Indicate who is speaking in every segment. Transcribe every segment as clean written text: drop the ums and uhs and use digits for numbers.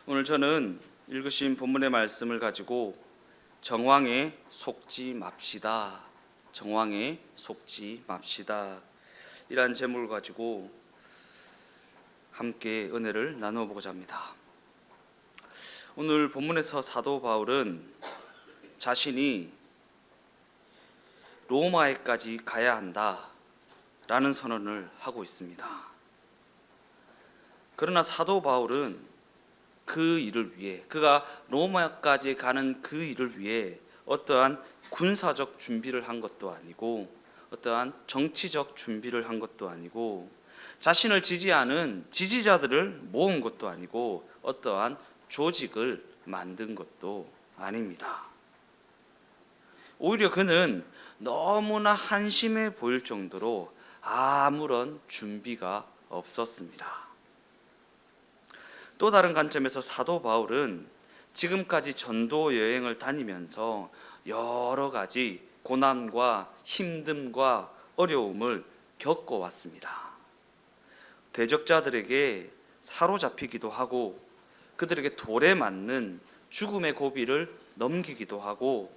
Speaker 1: 오늘 저는 읽으신 본문의 말씀을 가지고 정황에 속지 맙시다, 정황에 속지 맙시다 이란 제목을 가지고 함께 은혜를 나누어 보고자 합니다. 오늘 본문에서 사도 바울은 자신이 로마에까지 가야 한다라는 선언을 하고 있습니다. 그러나 사도 바울은 그 일을 위해, 그가 로마까지 가는 그 일을 위해 어떠한 군사적 준비를 한 것도 아니고 어떠한 정치적 준비를 한 것도 아니고 자신을 지지하는 지지자들을 모은 것도 아니고 어떠한 조직을 만든 것도 아닙니다. 오히려 그는 너무나 한심해 보일 정도로 아무런 준비가 없었습니다. 또 다른 관점에서 사도 바울은 지금까지 전도 여행을 다니면서 여러 가지 고난과 힘듦과 어려움을 겪어왔습니다. 대적자들에게 사로잡히기도 하고 그들에게 돌에 맞는 죽음의 고비를 넘기기도 하고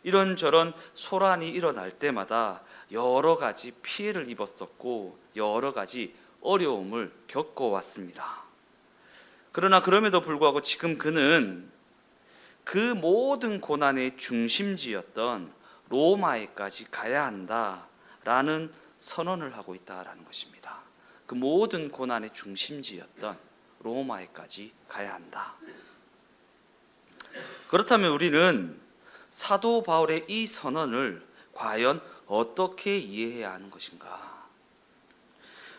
Speaker 1: 이런저런 소란이 일어날 때마다 여러 가지 피해를 입었었고 여러 가지 어려움을 겪어왔습니다. 그러나 그럼에도 불구하고 지금 그는 그 모든 고난의 중심지였던 로마에까지 가야 한다라는 선언을 하고 있다라는 것입니다. 그 모든 고난의 중심지였던 로마에까지 가야 한다. 그렇다면 우리는 사도 바울의 이 선언을 과연 어떻게 이해해야 하는 것인가?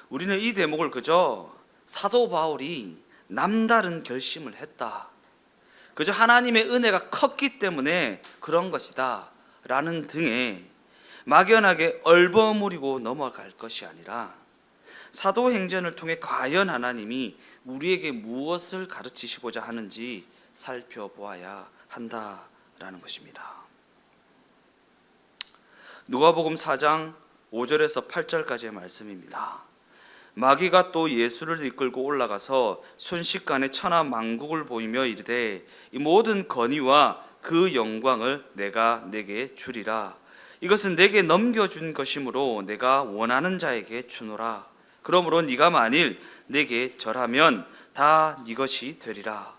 Speaker 1: 우리는 이 대목을 그저 사도 바울이 남다른 결심을 했다, 그저 하나님의 은혜가 컸기 때문에 그런 것이다 라는 등의 막연하게 얼버무리고 넘어갈 것이 아니라 사도행전을 통해 과연 하나님이 우리에게 무엇을 가르치시고자 하는지 살펴보아야 한다라는 것입니다. 누가복음 4장 5절에서 8절까지의 말씀입니다. 마귀가 또 예수를 이끌고 올라가서 순식간에 천하 만국을 보이며 이르되 이 모든 권위와 그 영광을 내가 네게 주리라. 이것은 내게 넘겨준 것이므로 내가 원하는 자에게 주노라. 그러므로 네가 만일 내게 절하면 다 네 것이 되리라.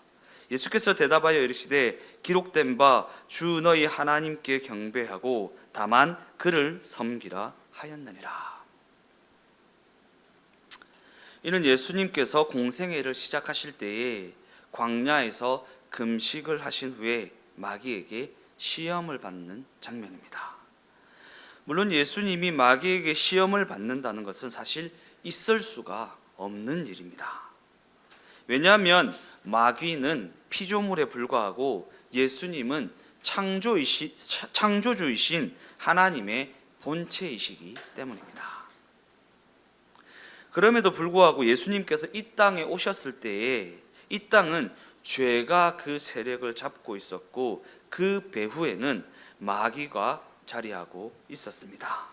Speaker 1: 예수께서 대답하여 이르시되 기록된 바 주 너희 하나님께 경배하고 다만 그를 섬기라 하였느니라. 이는 예수님께서 공생애를 시작하실 때에 광야에서 금식을 하신 후에 마귀에게 시험을 받는 장면입니다. 물론 예수님이 마귀에게 시험을 받는다는 것은 사실 있을 수가 없는 일입니다. 왜냐하면 마귀는 피조물에 불과하고 예수님은 창조주이신 하나님의 본체이시기 때문입니다. 그럼에도 불구하고 예수님께서 이 땅에 오셨을 때에 이 땅은 죄가 그 세력을 잡고 있었고 그 배후에는 마귀가 자리하고 있었습니다.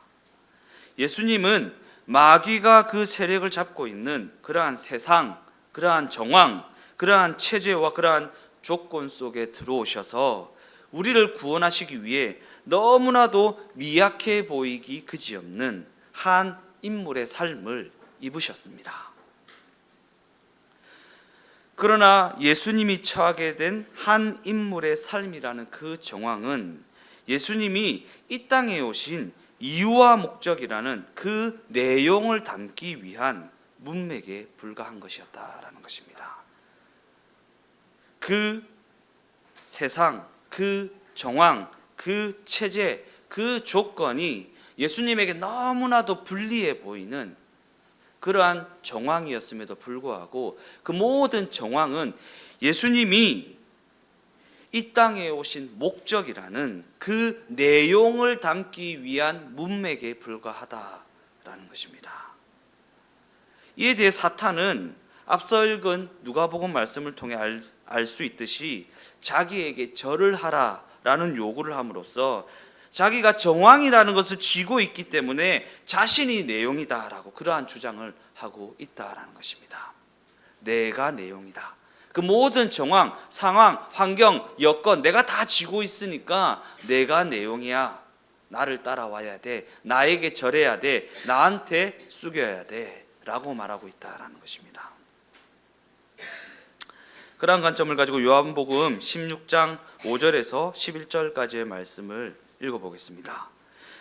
Speaker 1: 예수님은 마귀가 그 세력을 잡고 있는 그러한 세상, 그러한 정황, 그러한 체제와 그러한 조건 속에 들어오셔서 우리를 구원하시기 위해 너무나도 미약해 보이기 그지없는 한 인물의 삶을 입으셨습니다. 그러나 예수님이 처하게 된 한 인물의 삶이라는 그 정황은 예수님이 이 땅에 오신 이유와 목적이라는 그 내용을 담기 위한 문맥에 불과한 것이었다라는 것입니다. 그 세상, 그 정황, 그 체제, 그 조건이 예수님에게 너무나도 불리해 보이는 그러한 정황이었음에도 불구하고 그 모든 정황은 예수님이 이 땅에 오신 목적이라는 그 내용을 담기 위한 문맥에 불과하다라는 것입니다. 이에 대해 사탄은 앞서 읽은 누가복음 말씀을 통해 알 수 있듯이 자기에게 절을 하라라는 요구를 함으로써 자기가 정황이라는 것을 쥐고 있기 때문에 자신이 내용이다라고 그러한 주장을 하고 있다라는 것입니다. 내가 내용이다. 그 모든 정황, 상황, 환경, 여건 내가 다 지고 있으니까 내가 내용이야. 나를 따라와야 돼. 나에게 절해야 돼. 나한테 숙여야 돼. 라고 말하고 있다라는 것입니다. 그러한 관점을 가지고 요한복음 16장 5절에서 11절까지의 말씀을 읽어보겠습니다.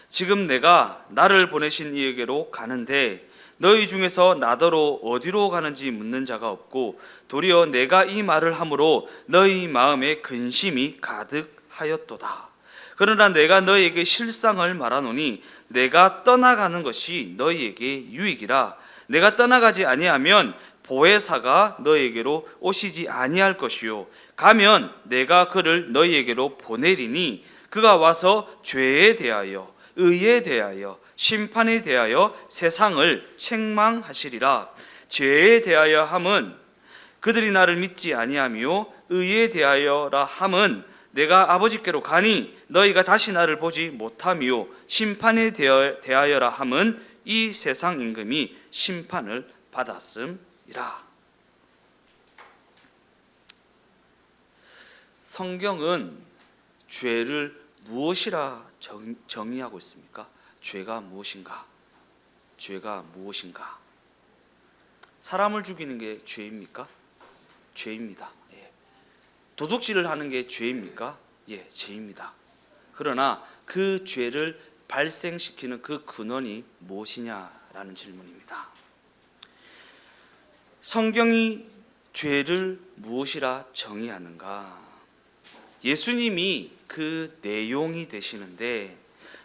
Speaker 1: 지금 내가 나를 보내신 이에게로 가는데 너희 중에서 나더러 어디로 가는지 묻는 자가 없고 도리어 내가 이 말을 함으로 너희 마음에 근심이 가득하였도다. 그러나 내가 너희에게 실상을 말하노니 내가 떠나가는 것이 너희에게 유익이라. 내가 떠나가지 아니하면 보혜사가 너희에게로 오시지 아니할 것이요 가면 내가 그를 너희에게로 보내리니 그가 와서 죄에 대하여 의에 대하여 심판에 대하여 세상을 책망하시리라. 죄에 대하여 함은 그들이 나를 믿지 아니하며 의에 대하여라 함은 내가 아버지께로 가니 너희가 다시 나를 보지 못하며 심판에 대하여라 함은 이 세상 임금이 심판을 받았음이라. 성경은 죄를 무엇이라 정의하고 있습니까? 죄가 무엇인가? 죄가 무엇인가? 사람을 죽이는 게 죄입니까? 죄입니다. 예. 도둑질을 하는 게 죄입니까? 예, 죄입니다. 그러나 그 죄를 발생시키는 그 근원이 무엇이냐라는 질문입니다. 성경이 죄를 무엇이라 정의하는가? 예수님이 그 내용이 되시는데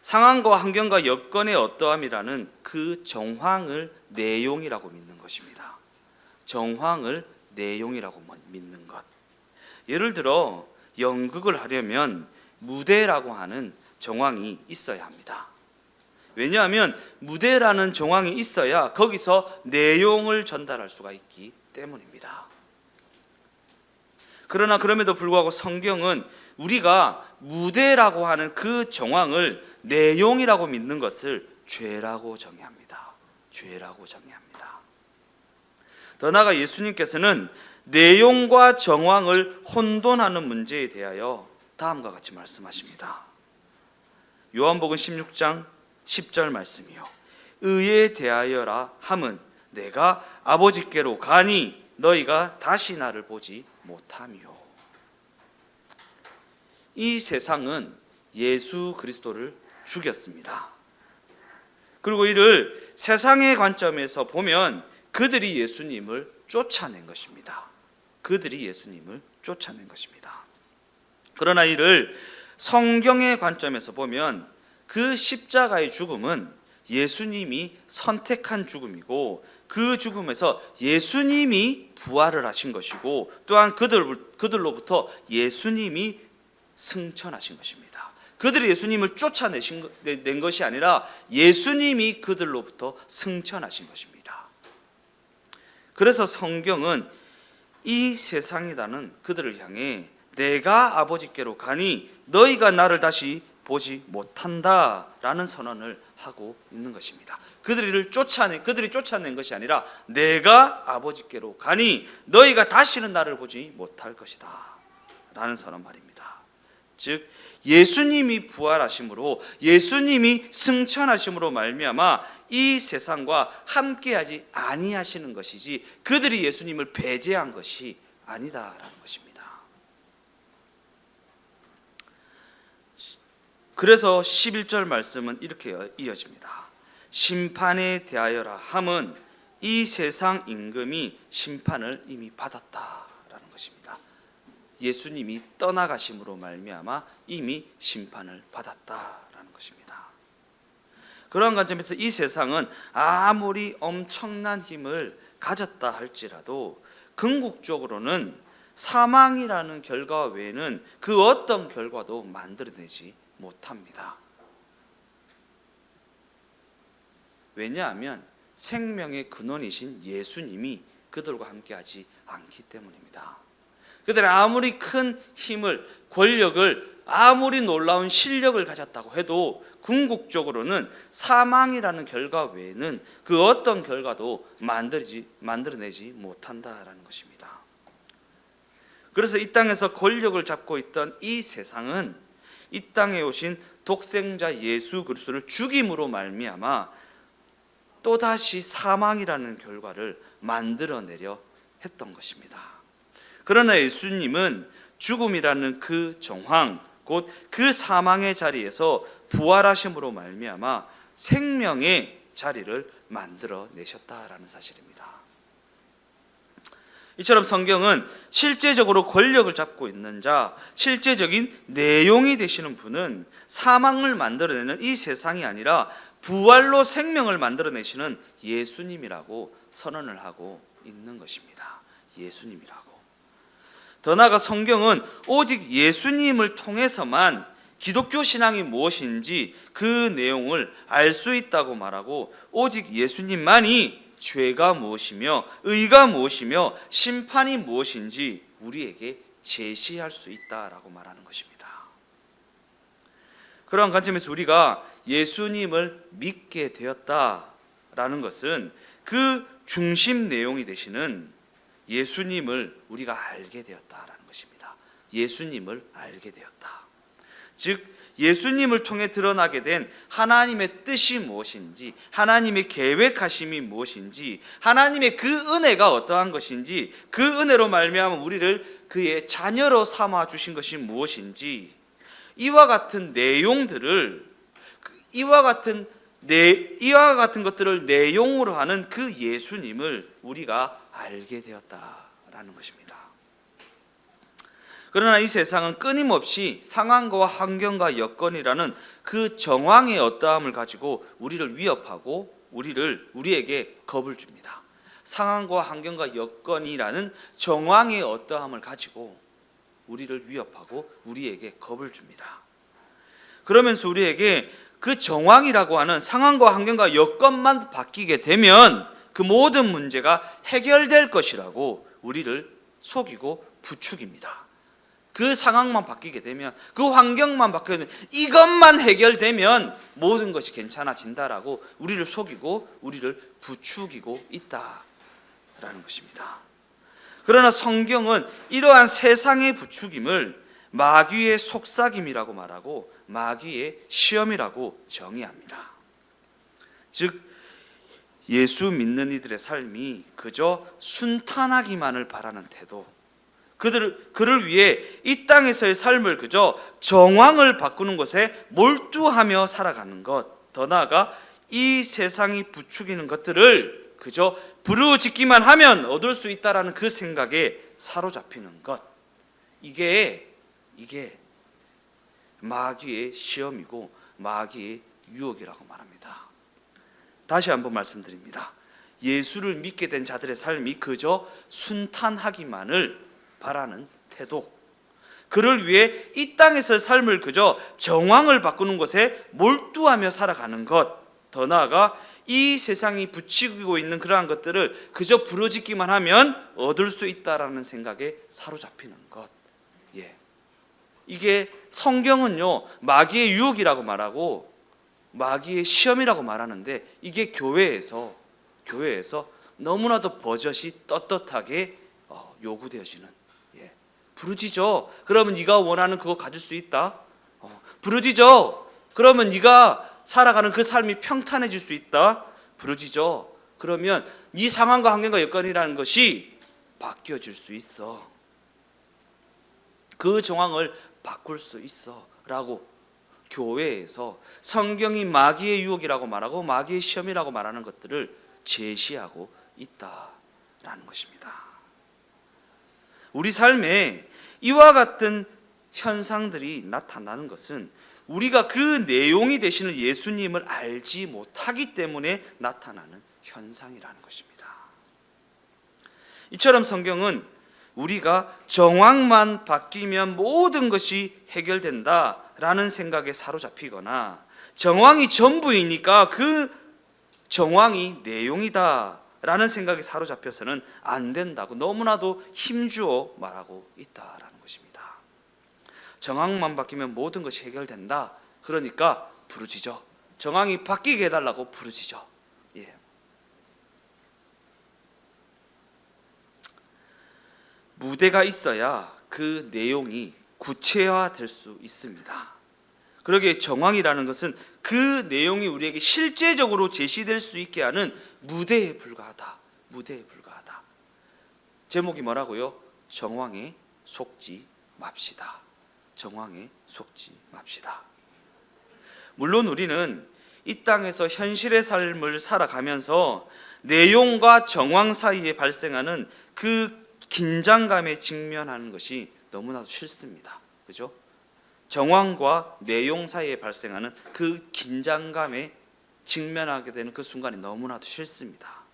Speaker 1: 상황과 환경과 여건의 어떠함이라는 그 정황을 내용이라고 믿는 것입니다. 정황을 내용이라고 믿는 것. 예를 들어 연극을 하려면 무대라고 하는 정황이 있어야 합니다. 왜냐하면 무대라는 정황이 있어야 거기서 내용을 전달할 수가 있기 때문입니다. 그러나 그럼에도 불구하고 성경은 우리가 무대라고 하는 그 정황을 내용이라고 믿는 것을 죄라고 정의합니다. 죄라고 정의합니다. 더 나아가 예수님께서는 내용과 정황을 혼돈하는 문제에 대하여 다음과 같이 말씀하십니다. 요한복음 16장 10절 말씀이요. 의에 대하여라 함은 내가 아버지께로 가니 너희가 다시 나를 보지 못하며. 이 세상은 예수 그리스도를 죽였습니다. 그리고 이를 세상의 관점에서 보면 그들이 예수님을 쫓아낸 것입니다. 그들이 예수님을 쫓아낸 것입니다. 그러나 이를 성경의 관점에서 보면 그 십자가의 죽음은 예수님이 선택한 죽음이고 그 죽음에서 예수님이 부활을 하신 것이고 또한 그들로부터 예수님이 승천하신 것입니다. 그들이 예수님을 쫓아낸 것이 아니라 예수님이 그들로부터 승천하신 것입니다. 그래서 성경은 이 세상이라는 그들을 향해 내가 아버지께로 가니 너희가 나를 다시 보지 못한다라는 선언을 하고 있는 것입니다. 그들이 쫓아낸 것이 아니라 내가 아버지께로 가니 너희가 다시는 나를 보지 못할 것이다 라는 선언 말입니다. 즉 예수님이 부활하심으로 예수님이 승천하심으로 말미암아 이 세상과 함께하지 아니하시는 것이지 그들이 예수님을 배제한 것이 아니다라는 것입니다. 그래서 11절 말씀은 이렇게 이어집니다. 심판에 대하여라 함은 이 세상 임금이 심판을 이미 받았다라는 것입니다. 예수님이 떠나가심으로 말미암아 이미 심판을 받았다라는 것입니다. 그러한 관점에서 이 세상은 아무리 엄청난 힘을 가졌다 할지라도 궁극적으로는 사망이라는 결과 외에는 그 어떤 결과도 만들어내지 못합니다. 왜냐하면 생명의 근원이신 예수님이 그들과 함께하지 않기 때문입니다. 그들이 아무리 큰 힘을, 권력을, 아무리 놀라운 실력을 가졌다고 해도 궁극적으로는 사망이라는 결과 외에는 그 어떤 결과도 만들어내지 못한다라는 것입니다. 그래서 이 땅에서 권력을 잡고 있던 이 세상은 이 땅에 오신 독생자 예수 그리스도를 죽임으로 말미암아 또다시 사망이라는 결과를 만들어내려 했던 것입니다. 그러나 예수님은 죽음이라는 그 정황, 곧 그 사망의 자리에서 부활하심으로 말미암아 생명의 자리를 만들어내셨다라는 사실입니다. 이처럼 성경은 실제적으로 권력을 잡고 있는 자, 실제적인 내용이 되시는 분은 사망을 만들어내는 이 세상이 아니라 부활로 생명을 만들어내시는 예수님이라고 선언을 하고 있는 것입니다. 예수님이라고. 더 나아가 성경은 오직 예수님을 통해서만 기독교 신앙이 무엇인지 그 내용을 알 수 있다고 말하고, 오직 예수님만이 죄가 무엇이며 의가 무엇이며 심판이 무엇인지 우리에게 제시할 수 있다라고 말하는 것입니다. 그러한 관점에서 우리가 예수님을 믿게 되었다라는 것은 그 중심 내용이 되시는 예수님을 우리가 알게 되었다라는 것입니다. 예수님을 알게 되었다. 즉 예수님을 통해 드러나게 된 하나님의 뜻이 무엇인지, 하나님의 계획하심이 무엇인지, 하나님의 그 은혜가 어떠한 것인지, 그 은혜로 말미암아 우리를 그의 자녀로 삼아 주신 것이 무엇인지, 이와 같은 내용들을, 이와 같은 것들을 내용으로 하는 그 예수님을 우리가 알게 되었다라는 것입니다. 그러나 이 세상은 끊임없이 상황과 환경과 여건이라는 그 정황의 어떠함을 가지고 우리를 위협하고 우리에게 겁을 줍니다. 상황과 환경과 여건이라는 정황의 어떠함을 가지고 우리를 위협하고 우리에게 겁을 줍니다. 그러면서 우리에게 그 정황이라고 하는 상황과 환경과 여건만 바뀌게 되면 그 모든 문제가 해결될 것이라고 우리를 속이고 부추깁니다. 그 상황만 바뀌게 되면, 그 환경만 바뀌게 되면, 이것만 해결되면 모든 것이 괜찮아진다라고 우리를 속이고 우리를 부추기고 있다라는 것입니다. 그러나 성경은 이러한 세상의 부추김을 마귀의 속삭임이라고 말하고 마귀의 시험이라고 정의합니다. 즉 예수 믿는 이들의 삶이 그저 순탄하기만을 바라는 태도, 그를 위해 이 땅에서의 삶을 그저 정황을 바꾸는 것에 몰두하며 살아가는 것, 더 나아가 이 세상이 부추기는 것들을 그저 부르짖기만 하면 얻을 수 있다라는 그 생각에 사로잡히는 것, 이게 마귀의 시험이고 마귀의 유혹이라고 말합니다. 다시 한번 말씀드립니다. 예수를 믿게 된 자들의 삶이 그저 순탄하기만을 바라는 태도, 그를 위해 이 땅에서 삶을 그저 정황을 바꾸는 것에 몰두하며 살아가는 것, 더 나아가 이 세상이 부추기고 있는 그러한 것들을 그저 부르짖기만 하면 얻을 수 있다라는 생각에 사로잡히는 것, 이게 성경은요 마귀의 유혹이라고 말하고 마귀의 시험이라고 말하는데, 이게 교회에서 너무나도 버젓이 떳떳하게 요구되어지는, 부르짖어. 그러면 네가 원하는 그거 가질 수 있다. 부르짖어. 그러면 네가 살아가는 그 삶이 평탄해질 수 있다. 부르짖어. 그러면 네 상황과 환경과 여건이라는 것이 바뀌어질 수 있어. 그 정황을 바꿀 수 있어 라고 교회에서 성경이 마귀의 유혹이라고 말하고 마귀의 시험이라고 말하는 것들을 제시하고 있다라는 것입니다. 우리 삶에 이와 같은 현상들이 나타나는 것은 우리가 그 내용이 되시는 예수님을 알지 못하기 때문에 나타나는 현상이라는 것입니다. 이처럼 성경은 우리가 정황만 바뀌면 모든 것이 해결된다라는 생각에 사로잡히거나 정황이 전부이니까 그 정황이 내용이다 라는 생각에 사로잡혀서는 안 된다고 너무나도 힘주어 말하고 있다라는 것입니다. 정황만 바뀌면 모든 것이 해결된다. 그러니까 부르짖어. 정황이 바뀌게 해달라고 부르짖어. 무대가 있어야 그 내용이 구체화될 수 있습니다. 그러기에 정황이라는 것은 그 내용이 우리에게 실제적으로 제시될 수 있게 하는 무대에 불과하다. 무대에 불과하다. 제목이 뭐라고요? 정황에 속지 맙시다. 정황에 속지 맙시다. 물론 우리는 이 땅에서 현실의 삶을 살아가면서 내용과 정황 사이에 발생하는 그 긴장감에 직면하는 것이 너무나도 싫습니다. 그죠? 정황과 내용 사이에 발생하는 그 긴장감에 직면하게 되는 그 순간이 너무나도 싫습니다.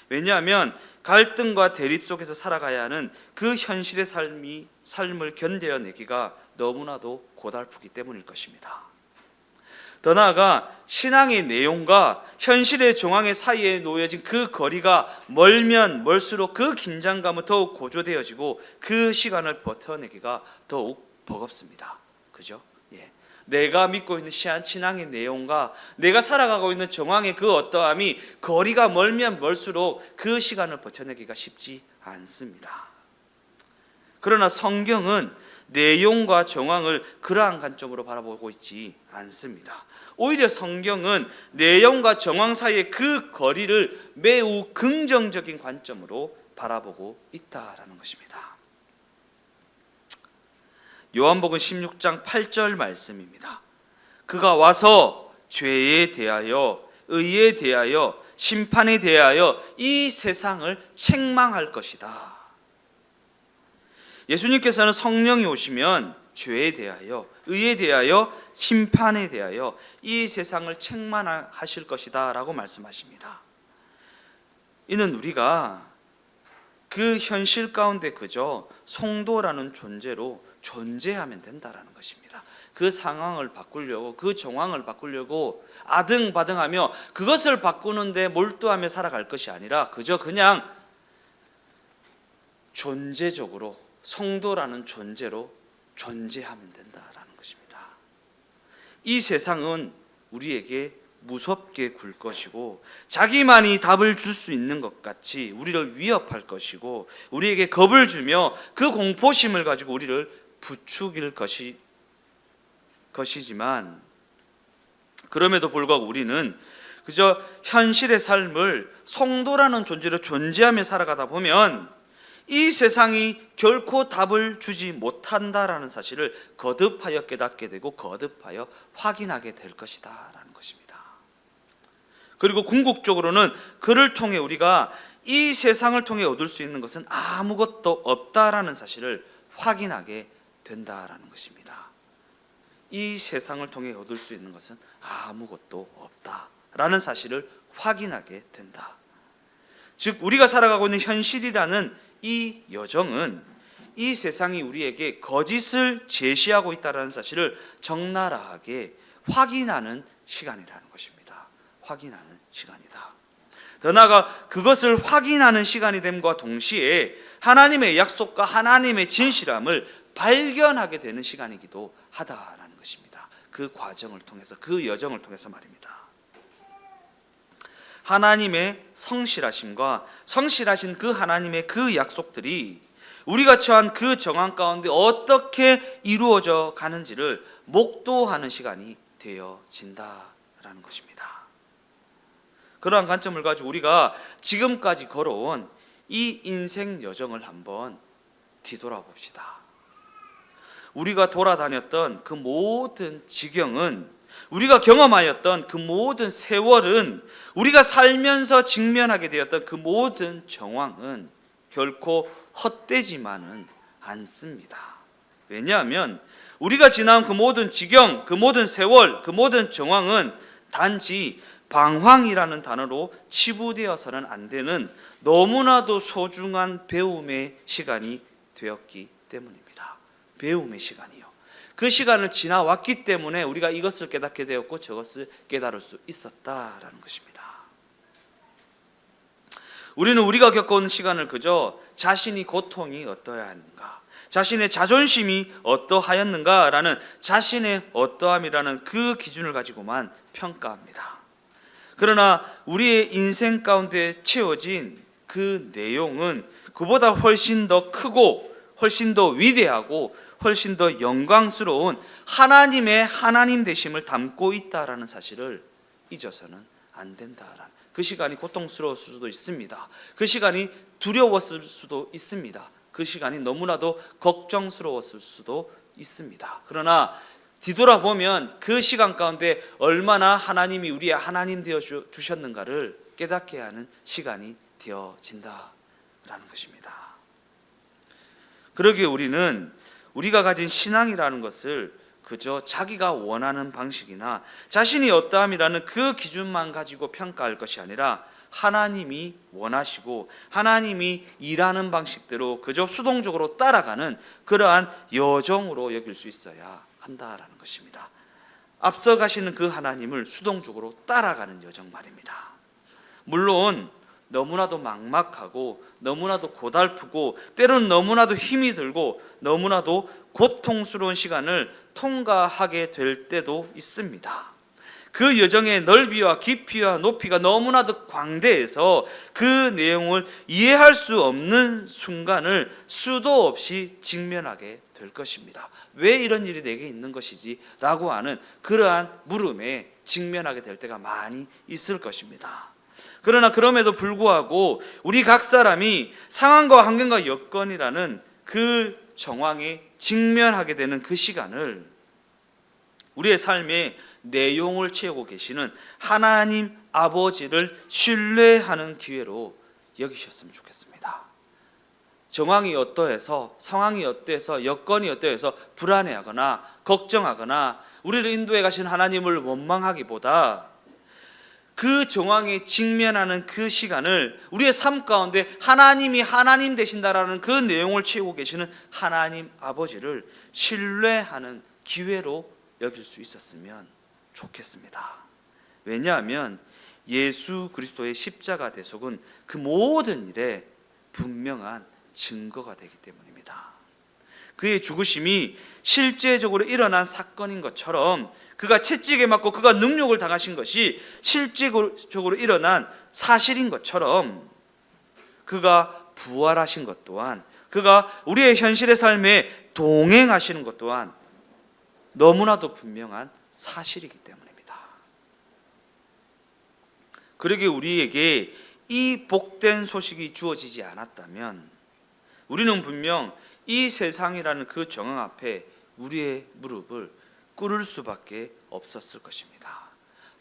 Speaker 1: 왜냐하면 갈등과 대립 속에서 살아가야 하는 그 현실의 삶을 견뎌내기가 너무나도 고달프기 때문일 것입니다. 더 나아가 신앙의 내용과 현실의 정황의 사이에 놓여진 그 거리가 멀면 멀수록 그 긴장감은 더욱 고조되어지고 그 시간을 버텨내기가 더욱 버겁습니다. 그죠? 예. 내가 믿고 있는 신앙의 내용과 내가 살아가고 있는 정황의 그 어떠함이 거리가 멀면 멀수록 그 시간을 버텨내기가 쉽지 않습니다. 그러나 성경은 내용과 정황을 그러한 관점으로 바라보고 있지 않습니다. 오히려 성경은 내용과 정황 사이의 그 거리를 매우 긍정적인 관점으로 바라보고 있다라는 것입니다. 요한복음 16장 8절 말씀입니다. 그가 와서 죄에 대하여, 의에 대하여, 심판에 대하여 이 세상을 책망할 것이다. 예수님께서는 성령이 오시면 죄에 대하여, 의에 대하여, 심판에 대하여 이 세상을 책망하실 것이다 라고 말씀하십니다. 이는 우리가 그 현실 가운데 그저 성도라는 존재로 존재하면 된다라는 것입니다. 그 상황을 바꾸려고, 그 정황을 바꾸려고 아등바등하며 그것을 바꾸는데 몰두하며 살아갈 것이 아니라 그저 그냥 존재적으로 성도라는 존재로 존재하면 된다라는 것입니다. 이 세상은 우리에게 무섭게 굴 것이고 자기만이 답을 줄 수 있는 것 같이 우리를 위협할 것이고 우리에게 겁을 주며 그 공포심을 가지고 우리를 부추길 것이지만 그럼에도 불구하고 우리는 그저 현실의 삶을 성도라는 존재로 존재하며 살아가다 보면 이 세상이 결코 답을 주지 못한다라는 사실을 거듭하여 깨닫게 되고 거듭하여 확인하게 될 것이다 라는 것입니다. 그리고 궁극적으로는 그를 통해 우리가 이 세상을 통해 얻을 수 있는 것은 아무것도 없다라는 사실을 확인하게 된다라는 것입니다. 이 세상을 통해 얻을 수 있는 것은 아무것도 없다라는 사실을 확인하게 된다. 즉 우리가 살아가고 있는 현실이라는 이 여정은 이 세상이 우리에게 거짓을 제시하고 있다는 사실을 적나라하게 확인하는 시간이라는 것입니다. 확인하는 시간이다. 더 나아가 그것을 확인하는 시간이 됨과 동시에 하나님의 약속과 하나님의 진실함을 발견하게 되는 시간이기도 하다라는 것입니다. 그 과정을 통해서, 그 여정을 통해서 말입니다. 하나님의 성실하심과 성실하신 그 하나님의 그 약속들이 우리가 처한 그 정황 가운데 어떻게 이루어져 가는지를 목도하는 시간이 되어진다라는 것입니다. 그러한 관점을 가지고 우리가 지금까지 걸어온 이 인생 여정을 한번 뒤돌아봅시다. 우리가 돌아다녔던 그 모든 지경은, 우리가 경험하였던 그 모든 세월은, 우리가 살면서 직면하게 되었던 그 모든 정황은 결코 헛되지만은 않습니다. 왜냐하면 우리가 지나온 그 모든 지경, 그 모든 세월, 그 모든 정황은 단지 방황이라는 단어로 치부되어서는 안 되는 너무나도 소중한 배움의 시간이 되었기 때문입니다. 배움의 시간이요. 그 시간을 지나왔기 때문에 우리가 이것을 깨닫게 되었고 저것을 깨달을 수 있었다라는 것입니다. 우리는 우리가 겪어온 시간을 그저 자신이 고통이 어떠했는가, 자신의 자존심이 어떠하였는가라는 자신의 어떠함이라는 그 기준을 가지고만 평가합니다. 그러나 우리의 인생 가운데 채워진 그 내용은 그보다 훨씬 더 크고 훨씬 더 위대하고 훨씬 더 영광스러운 하나님의 하나님 되심을 담고 있다라는 사실을 잊어서는 안 된다라는, 그 시간이 고통스러웠을 수도 있습니다. 그 시간이 두려웠을 수도 있습니다. 그 시간이 너무나도 걱정스러웠을 수도 있습니다. 그러나 뒤돌아보면 그 시간 가운데 얼마나 하나님이 우리의 하나님 되어 주셨는가를 깨닫게 하는 시간이 되어진다라는 것입니다. 그러기에 우리는 우리가 가진 신앙이라는 것을 그저 자기가 원하는 방식이나 자신이 어떠함이라는 그 기준만 가지고 평가할 것이 아니라 하나님이 원하시고 하나님이 일하는 방식대로 그저 수동적으로 따라가는 그러한 여정으로 여길 수 있어야 한다라는 것입니다. 앞서 가시는 그 하나님을 수동적으로 따라가는 여정 말입니다. 물론 너무나도 막막하고 너무나도 고달프고 때로는 너무나도 힘이 들고 너무나도 고통스러운 시간을 통과하게 될 때도 있습니다. 그 여정의 넓이와 깊이와 높이가 너무나도 광대해서 그 내용을 이해할 수 없는 순간을 수도 없이 직면하게 될 것입니다. 왜 이런 일이 내게 있는 것이지? 라고 하는 그러한 물음에 직면하게 될 때가 많이 있을 것입니다. 그러나 그럼에도 불구하고 우리 각 사람이 상황과 환경과 여건이라는 그 정황에 직면하게 되는 그 시간을 우리의 삶의 내용을 채우고 계시는 하나님 아버지를 신뢰하는 기회로 여기셨으면 좋겠습니다. 정황이 어떠해서, 상황이 어때서, 여건이 어떠해서 불안해하거나 걱정하거나 우리를 인도해 가신 하나님을 원망하기보다 그 정황에 직면하는 그 시간을 우리의 삶 가운데 하나님이 하나님 되신다라는 그 내용을 채우고 계시는 하나님 아버지를 신뢰하는 기회로 여길 수 있었으면 좋겠습니다. 왜냐하면 예수 그리스도의 십자가 대속은 그 모든 일에 분명한 증거가 되기 때문입니다. 그의 죽으심이 실제적으로 일어난 사건인 것처럼 그가 채찍에 맞고 그가 능욕을 당하신 것이 실제적으로 일어난 사실인 것처럼 그가 부활하신 것 또한, 그가 우리의 현실의 삶에 동행하시는 것 또한 너무나도 분명한 사실이기 때문입니다. 그러기에 우리에게 이 복된 소식이 주어지지 않았다면 우리는 분명 이 세상이라는 그 정황 앞에 우리의 무릎을 꿇을 수밖에 없었을 것입니다.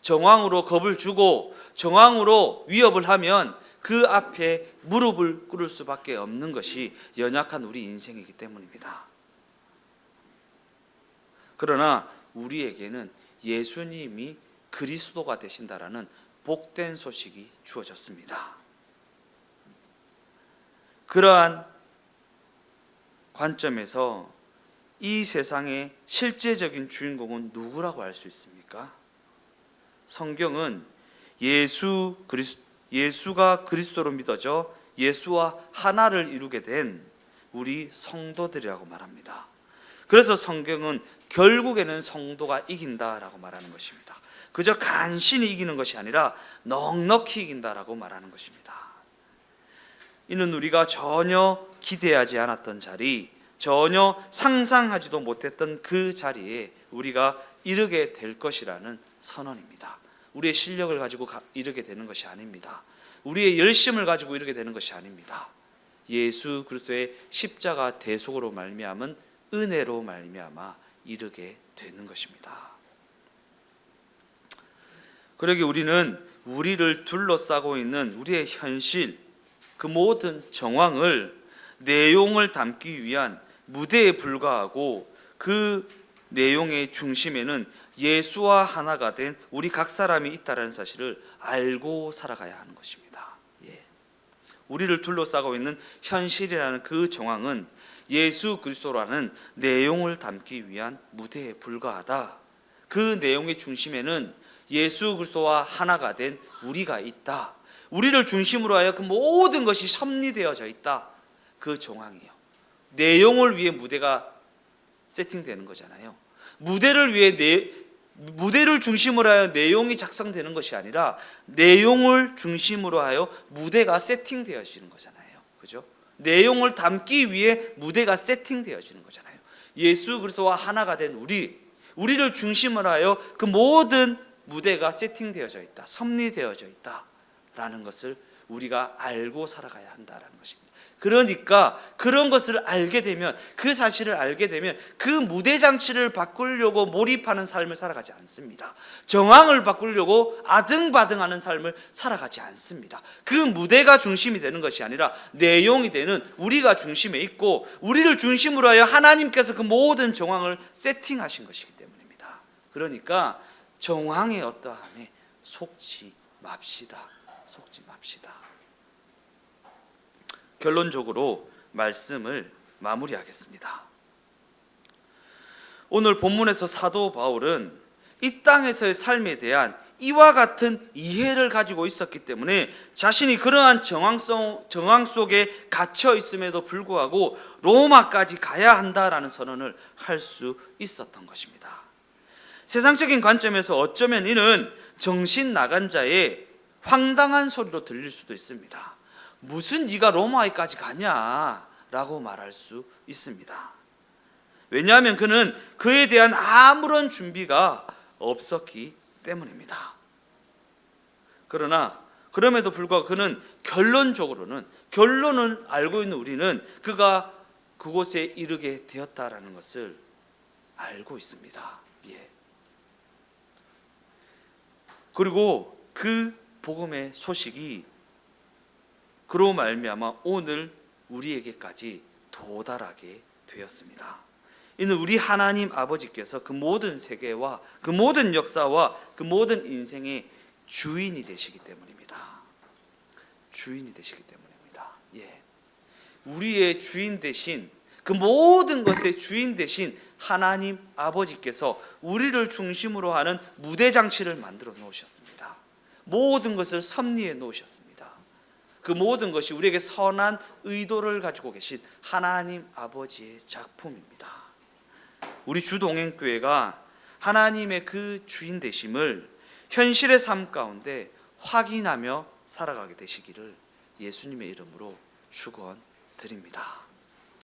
Speaker 1: 정황으로 겁을 주고 정황으로 위협을 하면 그 앞에 무릎을 꿇을 수밖에 없는 것이 연약한 우리 인생이기 때문입니다. 그러나 우리에게는 예수님이 그리스도가 되신다라는 복된 소식이 주어졌습니다. 그러한 관점에서 이 세상의 실제적인 주인공은 누구라고 할 수 있습니까? 성경은 예수가 그리스도로 믿어져 예수와 하나를 이루게 된 우리 성도들이라고 말합니다. 그래서 성경은 결국에는 성도가 이긴다라고 말하는 것입니다. 그저 간신히 이기는 것이 아니라 넉넉히 이긴다라고 말하는 것입니다. 이는 우리가 전혀 기대하지 않았던 자리, 전혀 상상하지도 못했던 그 자리에 우리가 이르게 될 것이라는 선언입니다. 우리의 실력을 가지고 이르게 되는 것이 아닙니다. 우리의 열심을 가지고 이르게 되는 것이 아닙니다. 예수 그리스도의 십자가 대속으로 말미암은 은혜로 말미암아 이르게 되는 것입니다. 그러기에 우리는 우리를 둘러싸고 있는 우리의 현실, 그 모든 정황을 내용을 담기 위한 무대에 불과하고 그 내용의 중심에는 예수와 하나가 된 우리 각 사람이 있다는 사실을 알고 살아가야 하는 것입니다. 우리를 둘러싸고 있는 현실이라는 그 정황은 예수 그리스도라는 내용을 담기 위한 무대에 불과하다. 그 내용의 중심에는 예수 그리스도와 하나가 된 우리가 있다. 우리를 중심으로 하여 그 모든 것이 섭리되어져 있다. 그 정황이에요. 내용을 위해 무대가 세팅되는 거잖아요. 무대를 중심으로 하여 내용이 작성되는 것이 아니라 내용을 중심으로 하여 무대가 세팅되어지는 거잖아요. 그죠? 내용을 담기 위해 무대가 세팅되어지는 거잖아요. 예수 그리스도와 하나가 된 우리를 중심으로 하여 그 모든 무대가 세팅되어져 있다, 섭리되어져 있다라는 것을 우리가 알고 살아가야 한다라는 것입니다. 그러니까 그런 것을 알게 되면, 그 사실을 알게 되면 그 무대 장치를 바꾸려고 몰입하는 삶을 살아가지 않습니다. 정황을 바꾸려고 아등바등하는 삶을 살아가지 않습니다. 그 무대가 중심이 되는 것이 아니라 내용이 되는 우리가 중심에 있고, 우리를 중심으로 하여 하나님께서 그 모든 정황을 세팅하신 것이기 때문입니다. 그러니까 정황의 어떠함에 속지 맙시다. 속지 맙시다. 결론적으로 말씀을 마무리하겠습니다. 오늘 본문에서 사도 바울은 이 땅에서의 삶에 대한 이와 같은 이해를 가지고 있었기 때문에 자신이 그러한 정황 속에 갇혀 있음에도 불구하고 로마까지 가야 한다라는 선언을 할 수 있었던 것입니다. 세상적인 관점에서 어쩌면 이는 정신 나간 자의 황당한 소리로 들릴 수도 있습니다. 무슨 네가 로마에까지 가냐라고 말할 수 있습니다. 왜냐하면 그는 그에 대한 아무런 준비가 없었기 때문입니다. 그러나 그럼에도 불구하고 그는 결론을 알고 있는 우리는 그가 그곳에 이르게 되었다라는 것을 알고 있습니다. 예. 그리고 그 복음의 소식이 그로 말미암아 오늘 우리에게까지 도달하게 되었습니다. 이는 우리 하나님 아버지께서 그 모든 세계와 그 모든 역사와 그 모든 인생의 주인이 되시기 때문입니다. 주인이 되시기 때문입니다. 예. 우리의 주인 되신, 그 모든 것의 주인 되신 하나님 아버지께서 우리를 중심으로 하는 무대 장치를 만들어 놓으셨습니다. 모든 것을 섭리해 놓으셨습니다. 그 모든 것이 우리에게 선한 의도를 가지고 계신 하나님 아버지의 작품입니다. 우리 주동행교회가 하나님의 그 주인 되심을 현실의 삶 가운데 확인하며 살아가게 되시기를 예수님의 이름으로 축원드립니다.